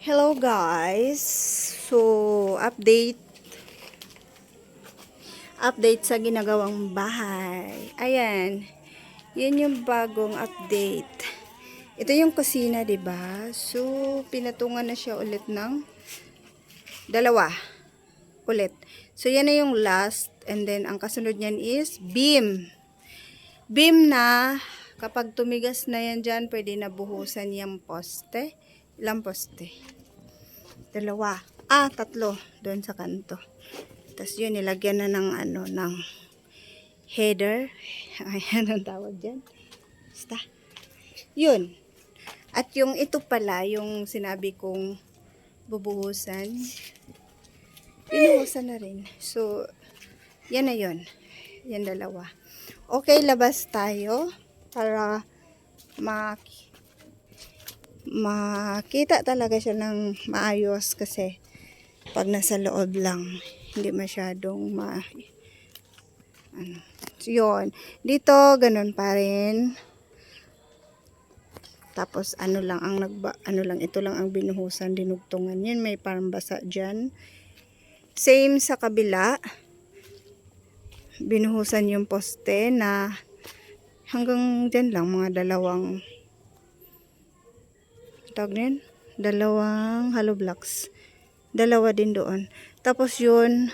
Hello guys. So, update sa ginagawang bahay. Ayan. Yan yung bagong update. Ito yung kusina, 'di ba? So, pinatungan na siya ulit ng dalawa. Ulit. So, yan na yung last and then ang kasunod niyan is beam. Beam na kapag tumigas na yan dyan, pwede na buhusan yung poste. Ilang poste? Dalawa. Tatlo. Doon sa kanto. Tapos yun, nilagyan na ng ng header. Ayan ang tawag dyan. Basta. Yun. At yung ito pala, yung sinabi kong bubuhusan, binuhusan na rin. So, yan na yun. Yan dalawa. Okay, labas tayo para makita talaga siya ng maayos kasi pag nasa loob lang hindi masyadong So, yun. Dito ganun pa rin. Tapos ito lang ang binuhusan, dinugtungan. Yan, may parang basa diyan. Same sa kabila. Binuhusan yung poste na hanggang dyan lang, mga dalawang hollow blocks. Dalawa din doon. Tapos yun,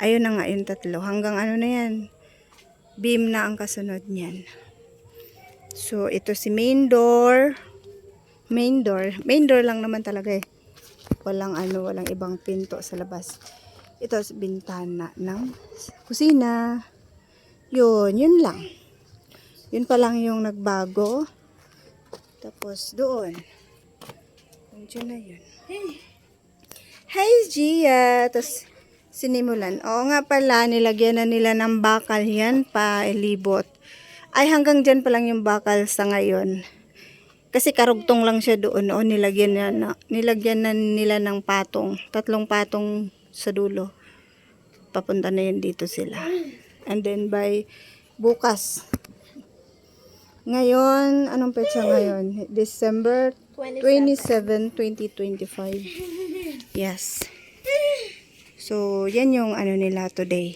ayun na nga yung tatlo. Hanggang na yan. Beam na ang kasunod niyan. So, ito si main door. Main door lang naman talaga eh. Walang ibang pinto sa labas. Ito si bintana ng kusina. Yun lang. Yun pa lang yung nagbago. Tapos doon. Diyan na yun. Hi, Gia! Tapos sinimulan. Oo nga pala, nilagyan na nila ng bakal yan pa ilibot. Ay, hanggang dyan pa lang yung bakal sa ngayon. Kasi karugtong lang siya doon. O, nilagyan na nila ng patong. 3 patong sa dulo. Papunta na yun dito sila. And then by bukas. Ngayon, anong petsa ngayon? December 27, 2025. Yes. So, yan yung nila today.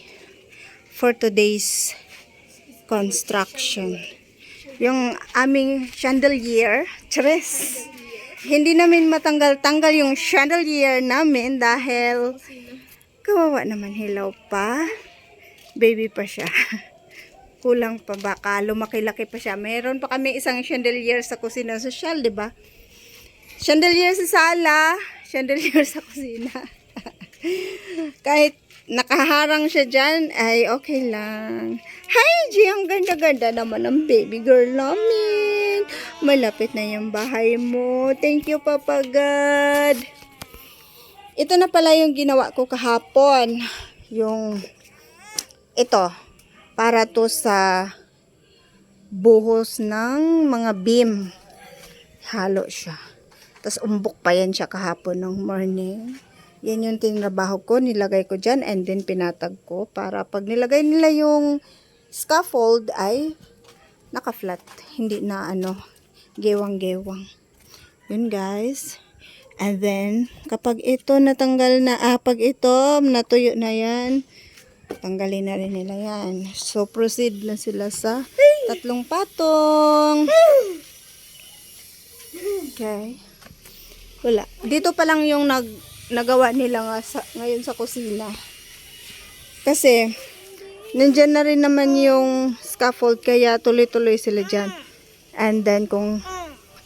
For today's construction. Yung aming chandelier, tres. Hindi namin matanggal-tanggal yung chandelier namin dahil kawawa naman, hilaw pa. Baby pa siya. Kulang pa, baka lumaki-laki pa siya. Meron pa kami isang chandelier sa kusina. Social, di ba? Chandelier sa sala, chandelier sa kusina. Kahit nakaharang siya dyan, ay okay lang. Hi, G! Ang ganda-ganda naman ng baby girl namin. Malapit na yung bahay mo. Thank you, Papa God. Ito na pala yung ginawa ko kahapon. Yung ito. Para to sa buhos ng mga beam. Halo siya. Tapos umbok pa yan siya kahapon ng morning. Yan yung tinrabaho ko. Nilagay ko dyan and then pinatag ko. Para pag nilagay nila yung scaffold ay naka-flat. Hindi na gewang-gewang. Yun guys. And then kapag ito natanggal na, pag ito natuyo na yan, tanggalin na rin nila yan. So, proceed na sila sa 3 patong. Okay. Wala. Dito pa lang yung nagawa nila ngayon sa kusina. Kasi, nandyan na rin naman yung scaffold, kaya tuloy-tuloy sila dyan. And then, kung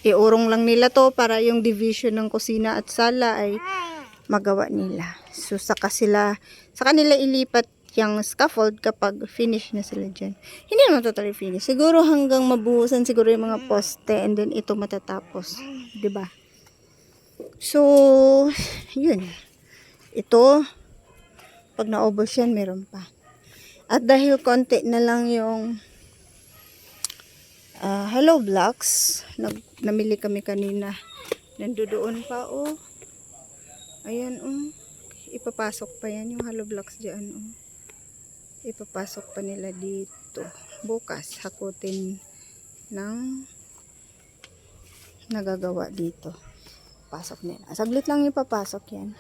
iurong lang nila to para yung division ng kusina at sala ay magawa nila. So, saka nila ilipat yung scaffold kapag finish na sila dyan. Hindi naman totally finish. Siguro hanggang mabuhusan siguro yung mga poste and then ito matatapos. 'Di ba? So, yun. Ito, pag naubos yan, meron pa. At dahil konti na lang yung hollow blocks, namili kami kanina. Nandoon pa, Ayan, ipapasok pa yan yung hollow blocks dyan, Ipapasok pa nila dito. Bukas, hakutin ng nagagawa dito. papasok nila. Saglit lang yung papasok yan.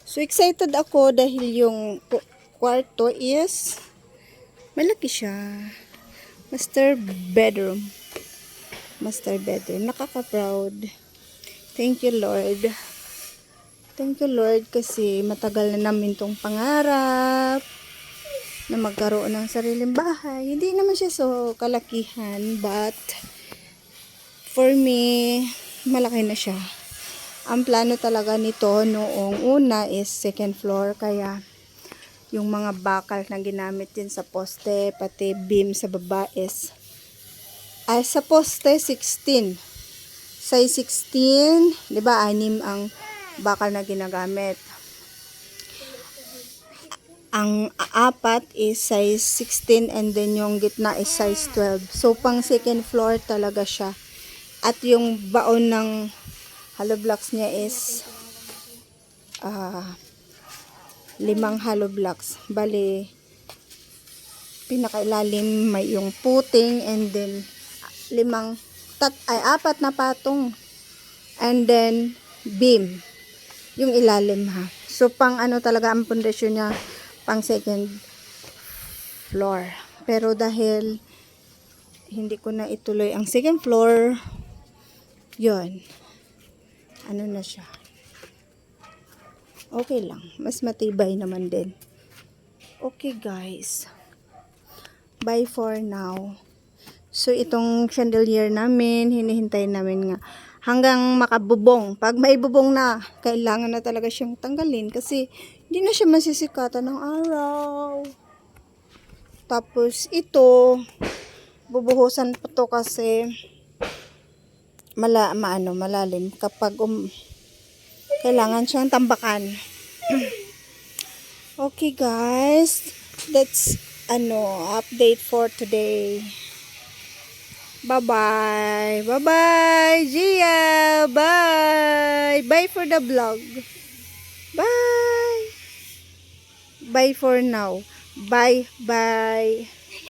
So, excited ako dahil yung kwarto is malaki siya. Master bedroom. Master bedroom. Nakaka-proud. Thank you, Lord. Thank you, Lord, kasi matagal na namin tong pangarap na magkaroon ng sariling bahay. Hindi naman siya so kalakihan, but for me, malaki na siya. Ang plano talaga nito noong una is second floor, kaya yung mga bakal na ginamit din sa poste, pati beam sa baba is sa poste 16. Size 16, 'di ba? 6 ang bakal na ginagamit. Ang apat is size 16 and then yung gitna is size 12. So pang second floor talaga siya. At yung baon ng hollow blocks niya is 5 hollow blocks. Bali, pinakailalim may yung puting and then 4 na patong. And then beam. Yung ilalim ha. So pang ano talaga ang pundasyon niya, pang second floor. Pero dahil hindi ko na ituloy ang second floor, yun. Ano na siya. Okay lang. Mas matibay naman din. Okay guys. Bye for now. So itong chandelier namin, hinihintay namin nga hanggang makabubong. Pag may bubong na, kailangan na talaga siyang tanggalin kasi hindi na siya masisikatan ng araw. Tapos ito, bubuhusan pa to kasi malalim kapag kailangan siyang tambakan. Okay guys, that's update for today. Bye-bye. Bye-bye, Gia. Bye. Bye for the vlog. Bye. Bye for now. Bye. Bye.